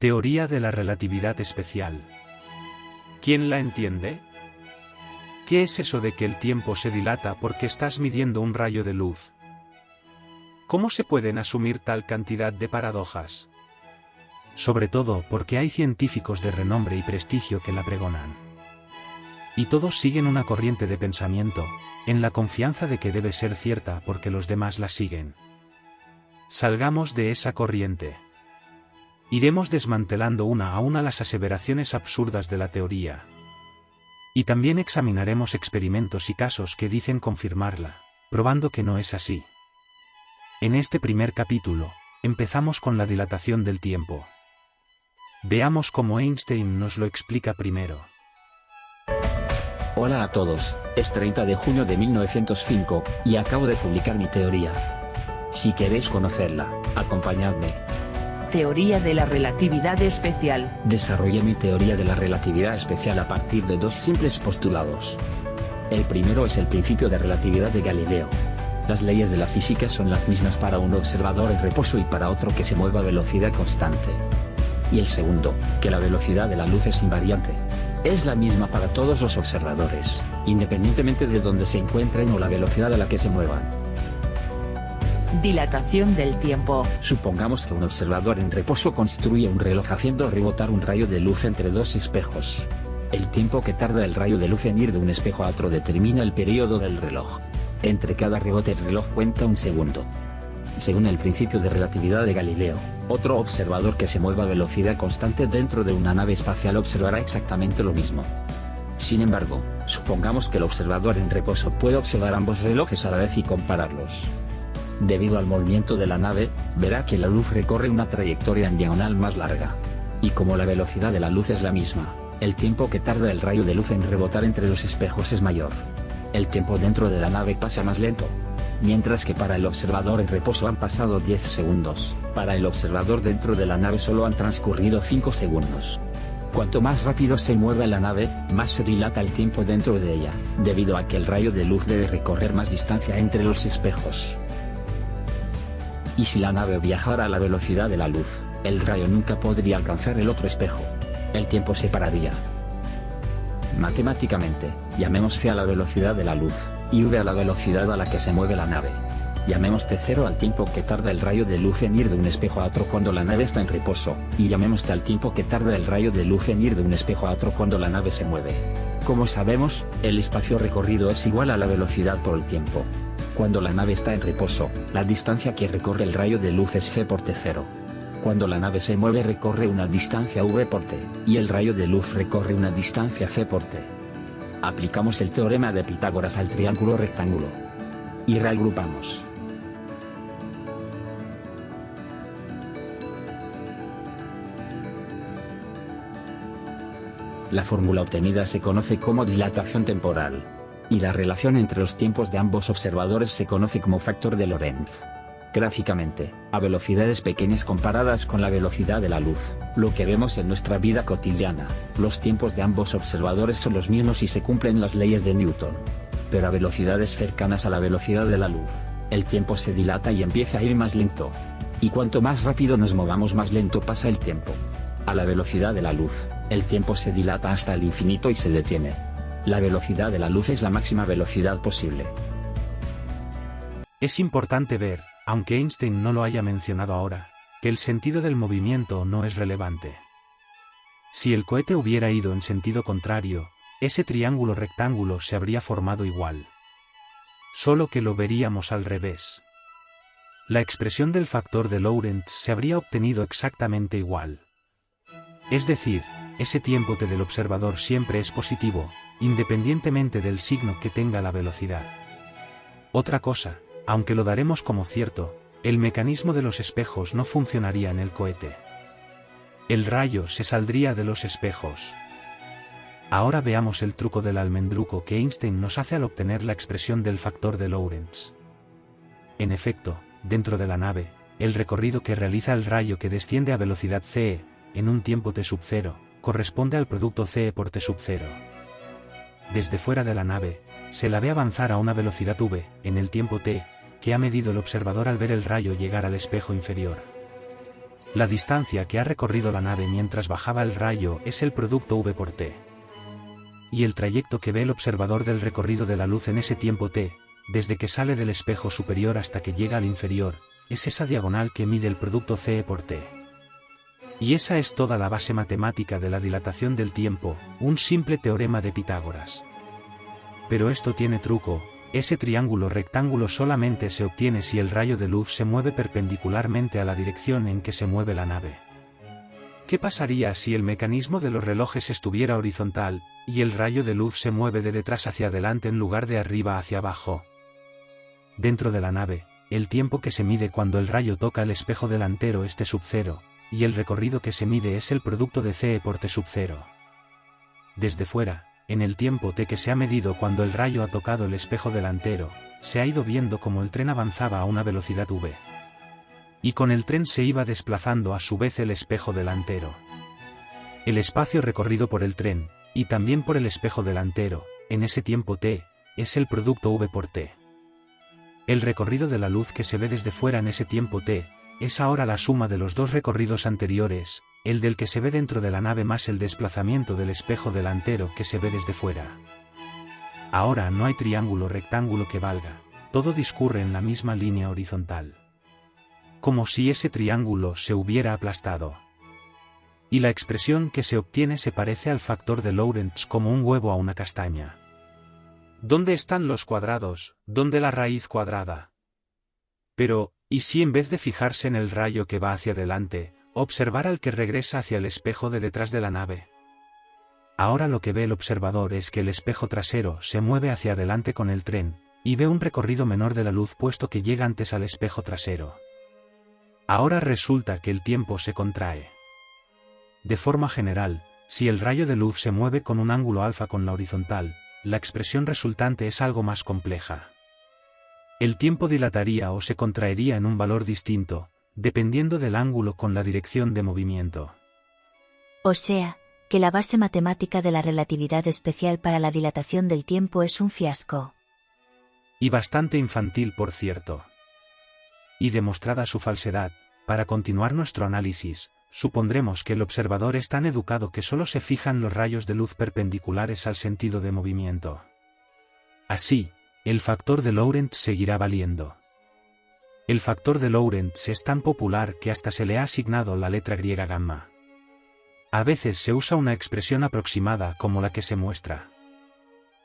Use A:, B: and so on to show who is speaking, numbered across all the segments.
A: Teoría de la relatividad especial. ¿Quién la entiende? ¿Qué es eso de que el tiempo se dilata porque estás midiendo un rayo de luz? ¿Cómo se pueden asumir tal cantidad de paradojas? Sobre todo porque hay científicos de renombre y prestigio que la pregonan. Y todos siguen una corriente de pensamiento, en la confianza de que debe ser cierta porque los demás la siguen. Salgamos de esa corriente. Iremos desmantelando una a una las aseveraciones absurdas de la teoría. Y también examinaremos experimentos y casos que dicen confirmarla, probando que no es así. En este primer capítulo, empezamos con la dilatación del tiempo. Veamos cómo Einstein nos lo explica primero.
B: Hola a todos, es 30 de junio de 1905, y acabo de publicar mi teoría. Si queréis conocerla, acompañadme.
C: Teoría de la relatividad especial.
B: Desarrollé mi teoría de la relatividad especial a partir de dos simples postulados. El primero es el principio de relatividad de Galileo. Las leyes de la física son las mismas para un observador en reposo y para otro que se mueva a velocidad constante. Y el segundo, que la velocidad de la luz es invariante. Es la misma para todos los observadores, independientemente de dónde se encuentren o la velocidad a la que se muevan.
C: Dilatación del tiempo.
B: Supongamos que un observador en reposo construye un reloj haciendo rebotar un rayo de luz entre dos espejos. El tiempo que tarda el rayo de luz en ir de un espejo a otro determina el periodo del reloj. Entre cada rebote el reloj cuenta un segundo. Según el principio de relatividad de Galileo, otro observador que se mueva a velocidad constante dentro de una nave espacial observará exactamente lo mismo. Sin embargo, supongamos que el observador en reposo puede observar ambos relojes a la vez y compararlos. Debido al movimiento de la nave, verá que la luz recorre una trayectoria en diagonal más larga. Y como la velocidad de la luz es la misma, el tiempo que tarda el rayo de luz en rebotar entre los espejos es mayor. El tiempo dentro de la nave pasa más lento. Mientras que para el observador en reposo han pasado 10 segundos, para el observador dentro de la nave solo han transcurrido 5 segundos. Cuanto más rápido se mueva la nave, más se dilata el tiempo dentro de ella, debido a que el rayo de luz debe recorrer más distancia entre los espejos. Y si la nave viajara a la velocidad de la luz, el rayo nunca podría alcanzar el otro espejo. El tiempo se pararía. Matemáticamente, llamemos c a la velocidad de la luz, y v a la velocidad a la que se mueve la nave. Llamemos t0 al tiempo que tarda el rayo de luz en ir de un espejo a otro cuando la nave está en reposo, y llamemos t al tiempo que tarda el rayo de luz en ir de un espejo a otro cuando la nave se mueve. Como sabemos, el espacio recorrido es igual a la velocidad por el tiempo. Cuando la nave está en reposo, la distancia que recorre el rayo de luz es c por t0. Cuando la nave se mueve recorre una distancia v por t, y el rayo de luz recorre una distancia c por t. Aplicamos el teorema de Pitágoras al triángulo rectángulo. Y reagrupamos. La fórmula obtenida se conoce como dilatación temporal. Y la relación entre los tiempos de ambos observadores se conoce como factor de Lorentz. Gráficamente, a velocidades pequeñas comparadas con la velocidad de la luz, lo que vemos en nuestra vida cotidiana, los tiempos de ambos observadores son los mismos y se cumplen las leyes de Newton. Pero a velocidades cercanas a la velocidad de la luz, el tiempo se dilata y empieza a ir más lento. Y cuanto más rápido nos movamos más lento pasa el tiempo. A la velocidad de la luz, el tiempo se dilata hasta el infinito y se detiene. La velocidad de la luz es la máxima velocidad posible.
A: Es importante ver, aunque Einstein no lo haya mencionado ahora, que el sentido del movimiento no es relevante. Si el cohete hubiera ido en sentido contrario, ese triángulo rectángulo se habría formado igual. Solo que lo veríamos al revés. La expresión del factor de Lorentz se habría obtenido exactamente igual. Es decir, ese tiempo t del observador siempre es positivo, independientemente del signo que tenga la velocidad. Otra cosa, aunque lo daremos como cierto, el mecanismo de los espejos no funcionaría en el cohete. El rayo se saldría de los espejos. Ahora veamos el truco del almendruco que Einstein nos hace al obtener la expresión del factor de Lorentz. En efecto, dentro de la nave, el recorrido que realiza el rayo que desciende a velocidad c, en un tiempo t sub 0, corresponde al producto c por t sub 0. Desde fuera de la nave, se la ve avanzar a una velocidad v, en el tiempo t, que ha medido el observador al ver el rayo llegar al espejo inferior. La distancia que ha recorrido la nave mientras bajaba el rayo es el producto v por t. Y el trayecto que ve el observador del recorrido de la luz en ese tiempo t, desde que sale del espejo superior hasta que llega al inferior, es esa diagonal que mide el producto c por t. Y esa es toda la base matemática de la dilatación del tiempo, un simple teorema de Pitágoras. Pero esto tiene truco. Ese triángulo rectángulo solamente se obtiene si el rayo de luz se mueve perpendicularmente a la dirección en que se mueve la nave. ¿Qué pasaría si el mecanismo de los relojes estuviera horizontal, y el rayo de luz se mueve de detrás hacia adelante en lugar de arriba hacia abajo? Dentro de la nave, el tiempo que se mide cuando el rayo toca el espejo delantero es t sub 0, y el recorrido que se mide es el producto de c por t sub 0. Desde fuera, en el tiempo t que se ha medido cuando el rayo ha tocado el espejo delantero, se ha ido viendo como el tren avanzaba a una velocidad v. Y con el tren se iba desplazando a su vez el espejo delantero. El espacio recorrido por el tren, y también por el espejo delantero, en ese tiempo t, es el producto v por t. El recorrido de la luz que se ve desde fuera en ese tiempo t, es ahora la suma de los dos recorridos anteriores, el del que se ve dentro de la nave más el desplazamiento del espejo delantero que se ve desde fuera. Ahora no hay triángulo rectángulo que valga, todo discurre en la misma línea horizontal. Como si ese triángulo se hubiera aplastado. Y la expresión que se obtiene se parece al factor de Lorentz como un huevo a una castaña. ¿Dónde están los cuadrados? ¿Dónde la raíz cuadrada? Pero, ¿y si en vez de fijarse en el rayo que va hacia adelante, observar al que regresa hacia el espejo de detrás de la nave? Ahora lo que ve el observador es que el espejo trasero se mueve hacia adelante con el tren, y ve un recorrido menor de la luz puesto que llega antes al espejo trasero. Ahora resulta que el tiempo se contrae. De forma general, si el rayo de luz se mueve con un ángulo alfa con la horizontal, la expresión resultante es algo más compleja. El tiempo dilataría o se contraería en un valor distinto, dependiendo del ángulo con la dirección de movimiento.
D: O sea, que la base matemática de la relatividad especial para la dilatación del tiempo es un fiasco.
A: Y bastante infantil, por cierto. Y demostrada su falsedad, para continuar nuestro análisis, supondremos que el observador es tan educado que solo se fijan los rayos de luz perpendiculares al sentido de movimiento. Así, el factor de Lorentz seguirá valiendo. El factor de Lorentz es tan popular que hasta se le ha asignado la letra griega gamma. A veces se usa una expresión aproximada como la que se muestra.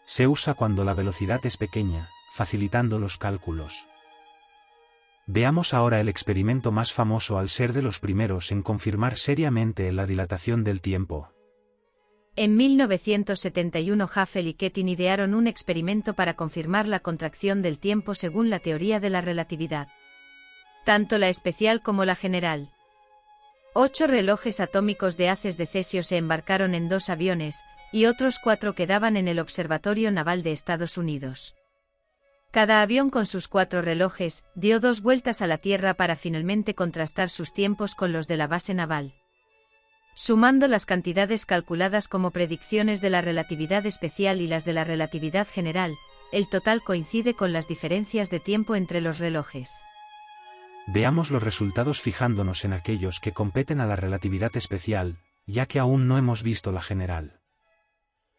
A: Se usa cuando la velocidad es pequeña, facilitando los cálculos. Veamos ahora el experimento más famoso al ser de los primeros en confirmar seriamente la dilatación del tiempo.
E: En 1971 Hafele y Ketin idearon un experimento para confirmar la contracción del tiempo según la teoría de la relatividad. Tanto la especial como la general. 8 relojes atómicos de haces de cesio se embarcaron en 2 aviones, y otros 4 quedaban en el Observatorio Naval de Estados Unidos. Cada avión con sus 4 relojes dio 2 vueltas a la Tierra para finalmente contrastar sus tiempos con los de la base naval. Sumando las cantidades calculadas como predicciones de la relatividad especial y las de la relatividad general, el total coincide con las diferencias de tiempo entre los relojes.
A: Veamos los resultados fijándonos en aquellos que competen a la relatividad especial, ya que aún no hemos visto la general.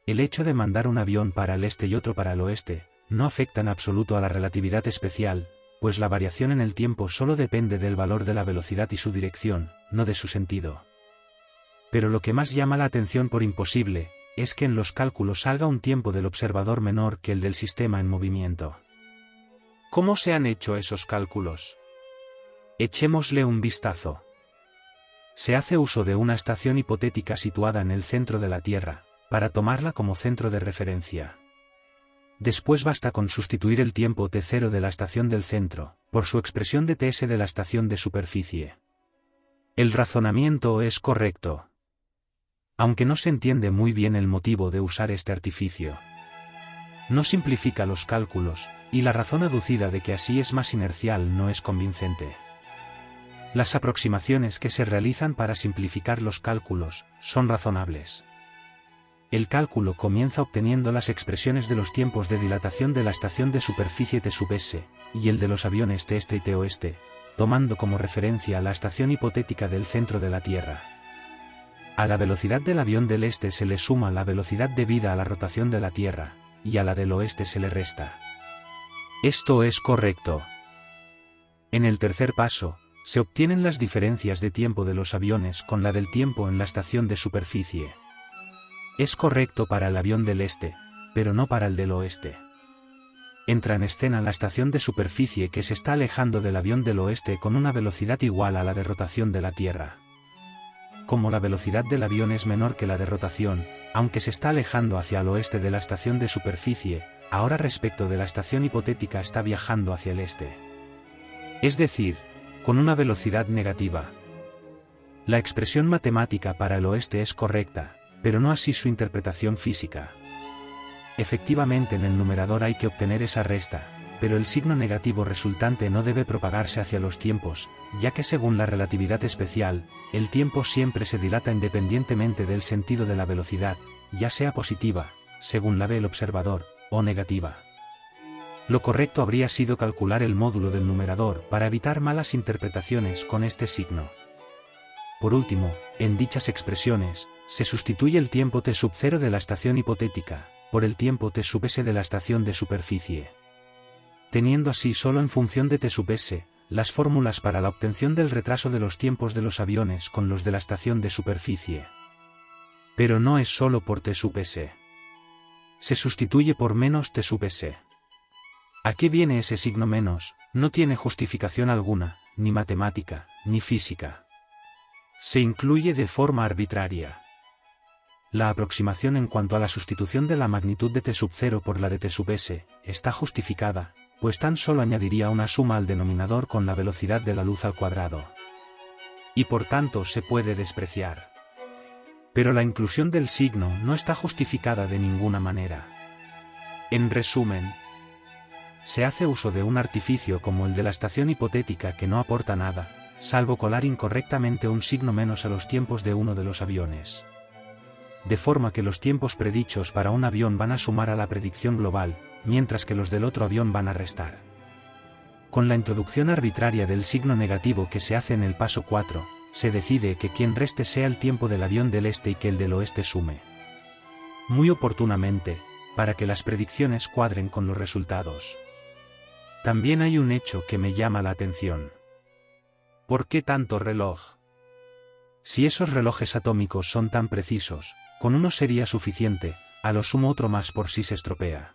A: El hecho de mandar un avión para el este y otro para el oeste, no afecta en absoluto a la relatividad especial, pues la variación en el tiempo solo depende del valor de la velocidad y su dirección, no de su sentido. Pero lo que más llama la atención por imposible, es que en los cálculos salga un tiempo del observador menor que el del sistema en movimiento. ¿Cómo se han hecho esos cálculos? Echémosle un vistazo. Se hace uso de una estación hipotética situada en el centro de la Tierra, para tomarla como centro de referencia. Después basta con sustituir el tiempo t0 de la estación del centro, por su expresión de ts de la estación de superficie. El razonamiento es correcto. Aunque no se entiende muy bien el motivo de usar este artificio. No simplifica los cálculos, y la razón aducida de que así es más inercial no es convincente. Las aproximaciones que se realizan para simplificar los cálculos son razonables. El cálculo comienza obteniendo las expresiones de los tiempos de dilatación de la estación de superficie t sub s, y el de los aviones t este y t oeste, tomando como referencia la estación hipotética del centro de la Tierra. A la velocidad del avión del este se le suma la velocidad debida a la rotación de la Tierra, y a la del oeste se le resta. Esto es correcto. En el tercer paso, se obtienen las diferencias de tiempo de los aviones con la del tiempo en la estación de superficie. Es correcto para el avión del este, pero no para el del oeste. Entra en escena la estación de superficie que se está alejando del avión del oeste con una velocidad igual a la de rotación de la Tierra. Como la velocidad del avión es menor que la de rotación, aunque se está alejando hacia el oeste de la estación de superficie, ahora respecto de la estación hipotética está viajando hacia el este. Es decir, con una velocidad negativa. La expresión matemática para el oeste es correcta, pero no así su interpretación física. Efectivamente en el numerador hay que obtener esa resta, pero el signo negativo resultante no debe propagarse hacia los tiempos, ya que según la relatividad especial, el tiempo siempre se dilata independientemente del sentido de la velocidad, ya sea positiva, según la ve el observador, o negativa. Lo correcto habría sido calcular el módulo del numerador para evitar malas interpretaciones con este signo. Por último, en dichas expresiones, se sustituye el tiempo t sub 0 de la estación hipotética, por el tiempo t sub s de la estación de superficie. Teniendo así solo en función de t sub s, las fórmulas para la obtención del retraso de los tiempos de los aviones con los de la estación de superficie. Pero no es solo por t sub s. Se sustituye por menos t sub s. ¿A qué viene ese signo menos? No tiene justificación alguna, ni matemática, ni física. Se incluye de forma arbitraria. La aproximación en cuanto a la sustitución de la magnitud de t sub 0 por la de t sub s, está justificada, pues tan solo añadiría una suma al denominador con la velocidad de la luz al cuadrado. Y por tanto se puede despreciar. Pero la inclusión del signo no está justificada de ninguna manera. En resumen, se hace uso de un artificio como el de la estación hipotética que no aporta nada, salvo colar incorrectamente un signo menos a los tiempos de uno de los aviones. De forma que los tiempos predichos para un avión van a sumar a la predicción global, mientras que los del otro avión van a restar. Con la introducción arbitraria del signo negativo que se hace en el paso 4, se decide que quien reste sea el tiempo del avión del este y que el del oeste sume. Muy oportunamente, para que las predicciones cuadren con los resultados. También hay un hecho que me llama la atención. ¿Por qué tanto reloj? Si esos relojes atómicos son tan precisos, con uno sería suficiente, a lo sumo otro más por si se estropea.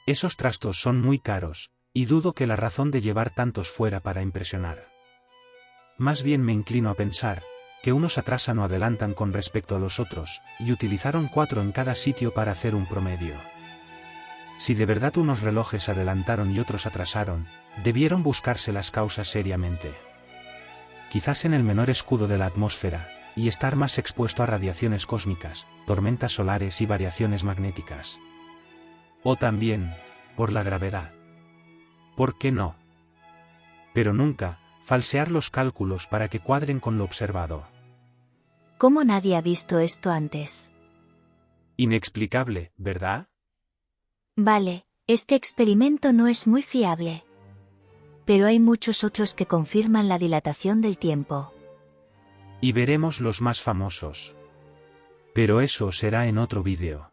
A: Esos trastos son muy caros, y dudo que la razón de llevar tantos fuera para impresionar. Más bien me inclino a pensar, que unos atrasan o adelantan con respecto a los otros, y utilizaron 4 en cada sitio para hacer un promedio. Si de verdad unos relojes adelantaron y otros atrasaron, debieron buscarse las causas seriamente. Quizás en el menor escudo de la atmósfera, y estar más expuesto a radiaciones cósmicas, tormentas solares y variaciones magnéticas. O también, por la gravedad. ¿Por qué no? Pero nunca, falsear los cálculos para que cuadren con lo observado.
D: ¿Cómo nadie ha visto esto antes?
A: Inexplicable, ¿verdad?
D: Vale, este experimento no es muy fiable. Pero hay muchos otros que confirman la dilatación del tiempo.
A: Y veremos los más famosos. Pero eso será en otro vídeo.